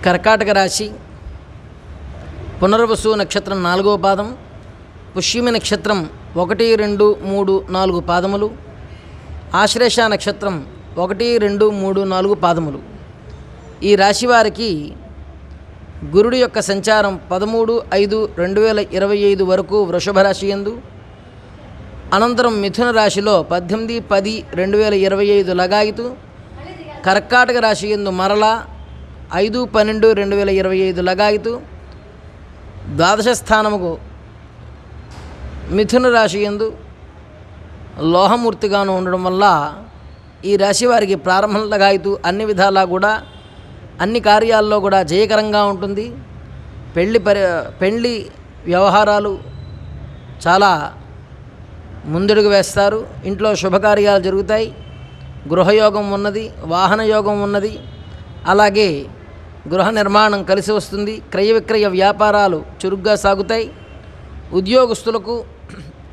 కర్కాటక రాశి పునర్వసు నక్షత్రం 4వ పాదం, పుష్యమి నక్షత్రం 1, 2, 3, 4 పాదములు, ఆశ్లేష నక్షత్రం 1, 2, 3, 4 పాదములు. ఈ రాశి వారికి గురుడి యొక్క సంచారం 13/5/2025 వరకు వృషభ రాశి యందు, అనంతరం మిథున రాశిలో 18/10/2025 లగాయితూ, కర్కాటక రాశి యందు మరలా 5/12/2025 లగాయితూ, ద్వాదశ స్థానముకు మిథున రాశి యందు లోహమూర్తిగాను ఉండడం వల్ల ఈ రాశి వారికి ప్రారంభం లగాయితూ అన్ని విధాలా కూడా అన్ని కార్యాల్లో కూడా జయకరంగా ఉంటుంది. పెళ్లి వ్యవహారాలు చాలా ముందడుగు వేస్తారు. ఇంట్లో శుభకార్యాలు జరుగుతాయి. గృహయోగం ఉన్నది, వాహన యోగం ఉన్నది. అలాగే గృహ నిర్మాణం కలిసి వస్తుంది. క్రయ విక్రయ వ్యాపారాలు చురుగ్గా సాగుతాయి. ఉద్యోగస్తులకు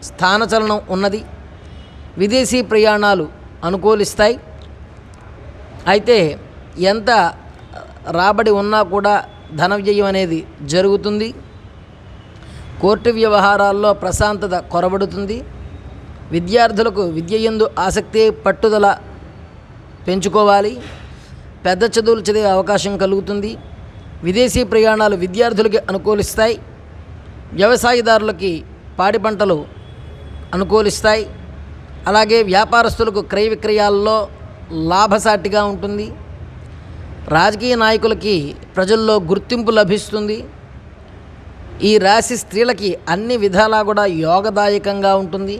స్థానచలనం ఉన్నది. విదేశీ ప్రయాణాలు అనుకూలిస్తాయి. అయితే ఎంత రాబడి ఉన్నా కూడా ధన వ్యయం అనేది జరుగుతుంది. కోర్టు వ్యవహారాల్లో ప్రశాంతత కొరబడుతుంది. విద్యార్థులకు విద్య యందు ఆసక్తి పట్టుదల పెంచుకోవాలి. పెద్ద చదువులు చదివే అవకాశం కలుగుతుంది. విదేశీ ప్రయాణాలు విద్యార్థులకి అనుకూలిస్తాయి. వ్యవసాయదారులకి పాడి పంటలు అనుకూలిస్తాయి. అలాగే వ్యాపారస్తులకు క్రయ విక్రయాల్లో లాభసాటిగా ఉంటుంది. రాజకీయ నాయకులకి ప్రజల్లో గుర్తింపు లభిస్తుంది. ఈ రాశి స్త్రీలకి అన్ని విధాలా కూడా యోగదాయకంగా ఉంటుంది.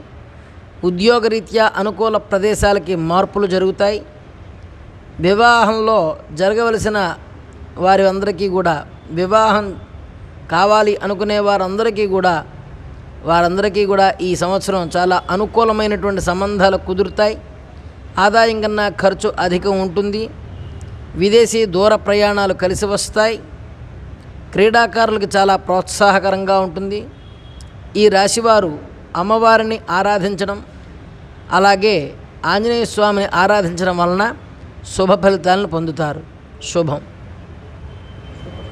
ఉద్యోగరీత్యా అనుకూల ప్రదేశాలకి మార్పులు జరుగుతాయి. వివాహంలో జరగవలసిన వారందరికీ కూడా, వివాహం కావాలి అనుకునే వారందరికీ కూడా ఈ సంవత్సరం చాలా అనుకూలమైనటువంటి సంబంధాలు కుదురుతాయి. ఆదాయం కన్నా ఖర్చు అధికం ఉంటుంది. విదేశీ దూర ప్రయాణాలు కలిసి వస్తాయి. క్రీడాకారులకు చాలా ప్రోత్సాహకరంగా ఉంటుంది. ఈ రాశివారు అమ్మవారిని ఆరాధించడం, అలాగే ఆంజనేయ స్వామిని ఆరాధించడం వలన శుభ ఫలితాలను పొందుతారు. శుభం.